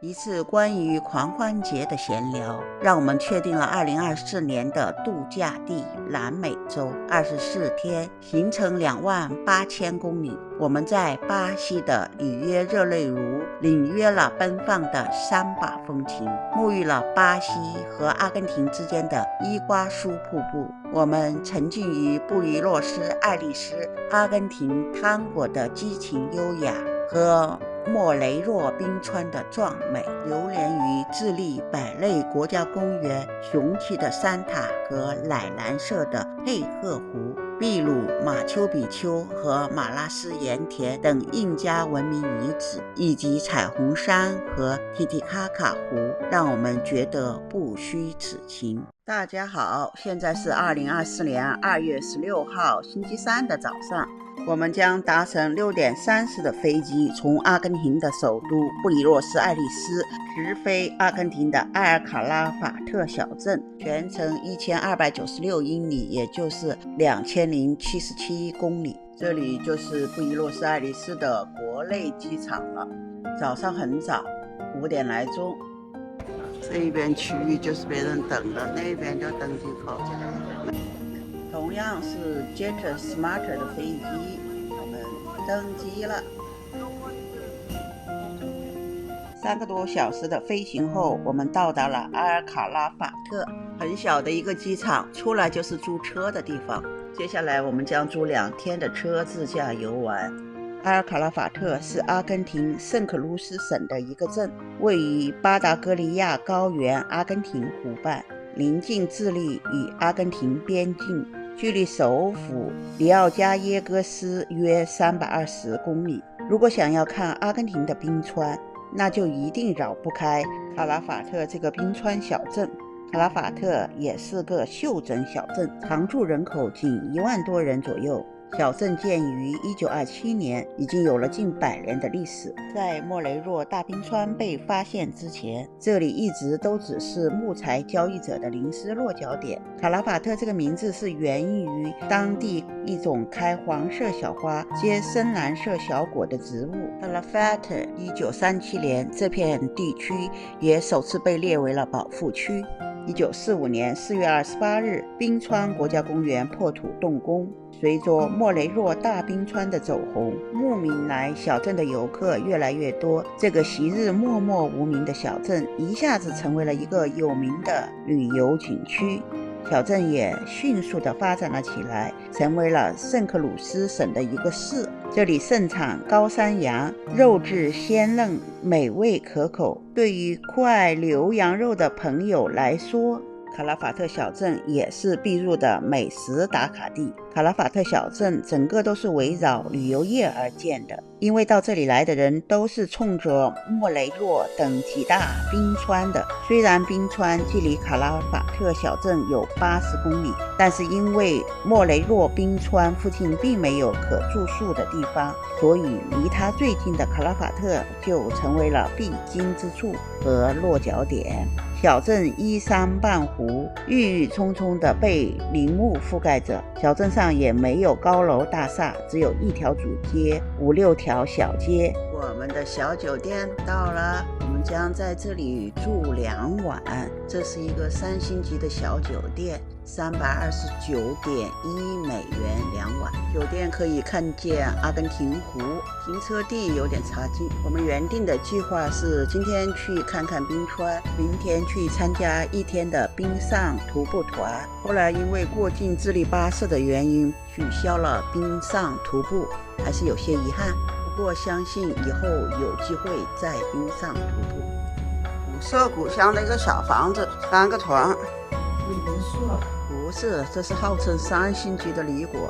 一次关于狂欢节的闲聊，让我们确定了2024年的度假地南美洲24天，行程28000公里。我们在巴西的里约热内卢领略了奔放的山把风情，沐浴了巴西和阿根廷之间的伊瓜苏瀑布。我们沉浸于布宜诺斯艾利斯阿根廷汤果的激情优雅和莫雷诺冰川的壮美，流连于智利百类国家公园雄奇的山塔和奶蓝色的佩赫湖，秘鲁、马丘比丘和马拉斯盐田等印加文明遗址，以及彩虹山和提提卡卡湖，让我们觉得不虚此行。大家好，现在是2024年2月16号星期三的早上，我们将搭乘6点30的飞机，从阿根廷的首都布宜诺斯艾利斯直飞阿根廷的埃尔卡拉法特小镇，全程1296英里，也就是2077公里。这里就是布宜诺斯艾利斯的国内机场了。早上很早，5点来钟。这一边区域就是别人等的，那边就登机口。同样是 Jet Smart 的飞机，我们登机了。3个多小时的飞行后，我们到达了埃尔卡拉法特，很小的一个机场，出来就是租车的地方。接下来我们将租2天的车自驾游玩。埃尔卡拉法特是阿根廷圣克卢斯省的一个镇，位于巴达哥尼亚高原阿根廷湖畔，临近智利与阿根廷边境，距离首府里奥加耶戈斯约320公里。如果想要看阿根廷的冰川，那就一定绕不开卡拉法特这个冰川小镇。卡拉法特也是个袖珍小镇，常住人口仅1万多人左右。小镇建于1927年，已经有了近100年的历史。在莫雷诺大冰川被发现之前，这里一直都只是木材交易者的临时落脚点。卡拉法特这个名字是源于当地一种开黄色小花、结深蓝色小果的植物卡拉法特。1937年，这片地区也首次被列为了保护区。1945年4月28日，冰川国家公园破土动工。随着莫雷诺大冰川的走红，慕名来小镇的游客越来越多，这个昔日默默无名的小镇一下子成为了一个有名的旅游景区。小镇也迅速地发展了起来，成为了圣克鲁斯省的一个市。这里盛产高山羊，肉质鲜嫩，美味可口。对于酷爱牛羊肉的朋友来说，卡拉法特小镇也是必入的美食打卡地。卡拉法特小镇整个都是围绕旅游业而建的，因为到这里来的人都是冲着莫雷诺等几大冰川的。虽然冰川距离卡拉法特小镇有80公里，但是因为莫雷诺冰川附近并没有可住宿的地方，所以离它最近的卡拉法特就成为了必经之处和落脚点。小镇依山傍湖，郁郁葱葱地被林木覆盖着。小镇上也没有高楼大厦，只有一条主街，5、6条小街。我们的小酒店到了，我们将在这里住2晚。这是一个3星级的小酒店，329.1美元2晚。酒店可以看见阿根廷湖，停车地有点差劲。我们原定的计划是今天去看看冰川，明天去参加1天的冰上徒步团。后来因为过境智利巴士的原因，取消了冰上徒步，还是有些遗憾。不过相信以后有机会在冰上徒步。古色古香的一个小房子，3个床。不是，这是号称3星级的旅馆。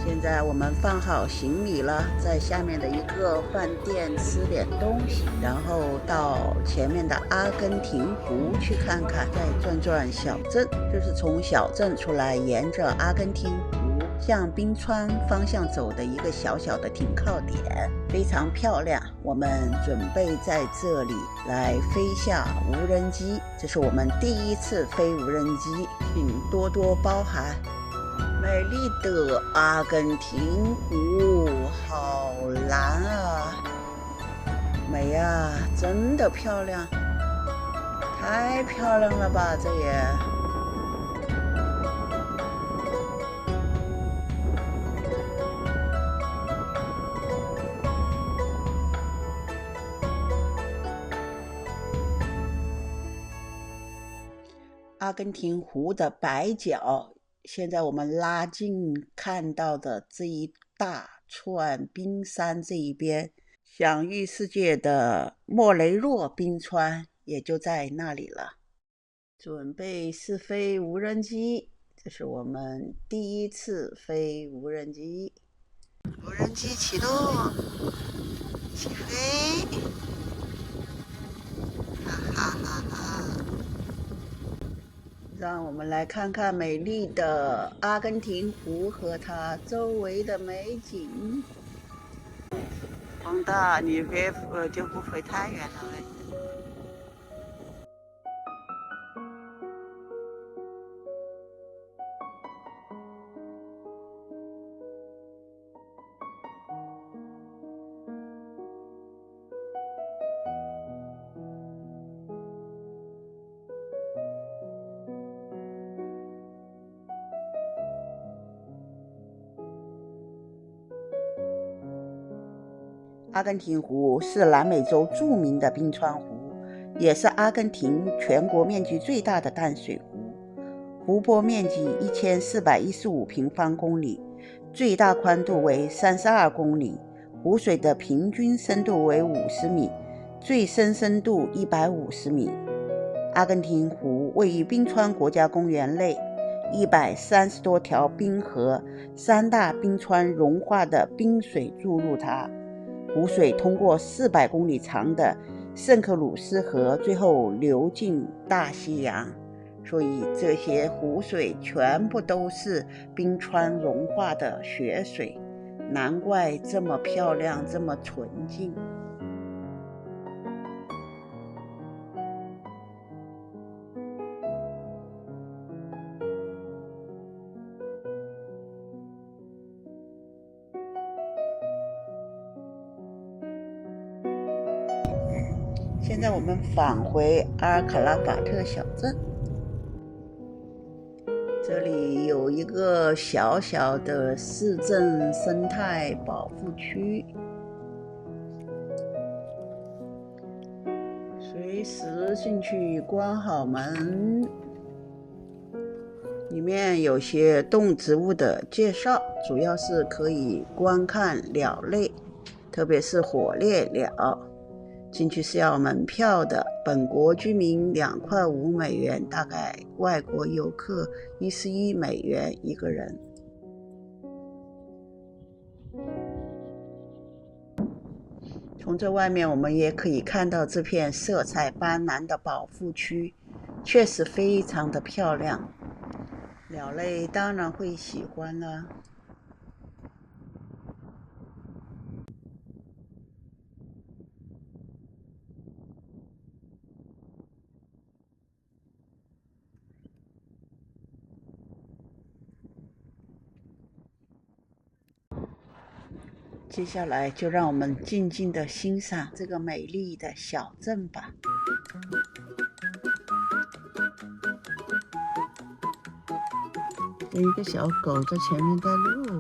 现在我们放好行李了，在下面的一个饭店吃点东西，然后到前面的阿根廷湖去看看，再转转小镇。就是从小镇出来，沿着阿根廷湖向冰川方向走的一个小小的停靠点，非常漂亮。我们准备在这里来飞下无人机，这是我们第1次飞无人机，请多多包涵。美丽的阿根廷湖，好蓝啊！美呀，真的漂亮，太漂亮了吧，这也。阿根廷湖的白角，现在我们拉近看到的这一大串冰山，这一边享誉世界的莫雷诺冰川也就在那里了。准备试飞无人机，这是我们第一次飞无人机。无人机启动，起飞，哈哈哈哈！让我们来看看美丽的阿根廷湖和它周围的美景。黄大，你别就不飞太远了呗。阿根廷湖是南美洲著名的冰川湖，也是阿根廷全国面积最大的淡水湖。湖泊面积1415平方公里，最大宽度为32公里，湖水的平均深度为50米，最深深度150米。阿根廷湖位于冰川国家公园内，130多条冰河，3大冰川融化的冰水注入它。湖水通过400公里长的圣克鲁斯河，最后流进大西洋。所以这些湖水全部都是冰川融化的雪水，难怪这么漂亮，这么纯净。现在我们返回阿尔卡拉法特小镇，这里有一个小小的市政生态保护区，随时进去关好门。里面有些动植物的介绍，主要是可以观看鸟类，特别是火烈鸟。进去是要门票的，本国居民2.5块，大概外国游客$11一个人。从这外面我们也可以看到这片色彩斑斓的保护区，确实非常的漂亮，鸟类当然会喜欢了。接下来就让我们静静地欣赏这个美丽的小镇吧。有一个小狗在前面带路。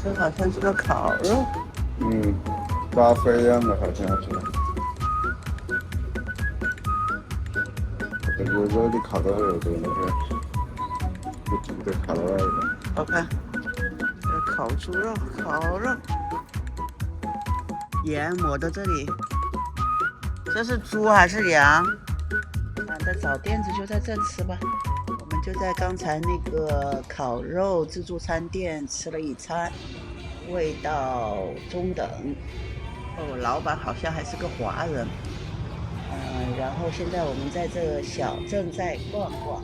这好像是个烤肉，拉菲一样的，好像是。这个肉的烤到有的那个，不煮的烤到外的。好看，这烤猪肉，烤肉，盐抹到这里。这是猪还是羊？懒得找垫子就在这吃吧。我们就在刚才那个烤肉自助餐店吃了一餐，味道中等。老板好像还是个华人。然后现在我们在这个小镇再逛逛。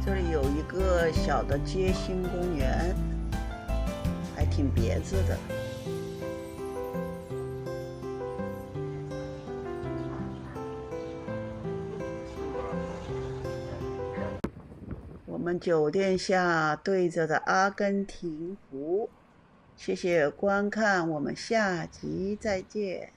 这里有一个小的街心公园，还挺别致的。我们酒店下对着的阿根廷湖。谢谢观看，我们下集再见。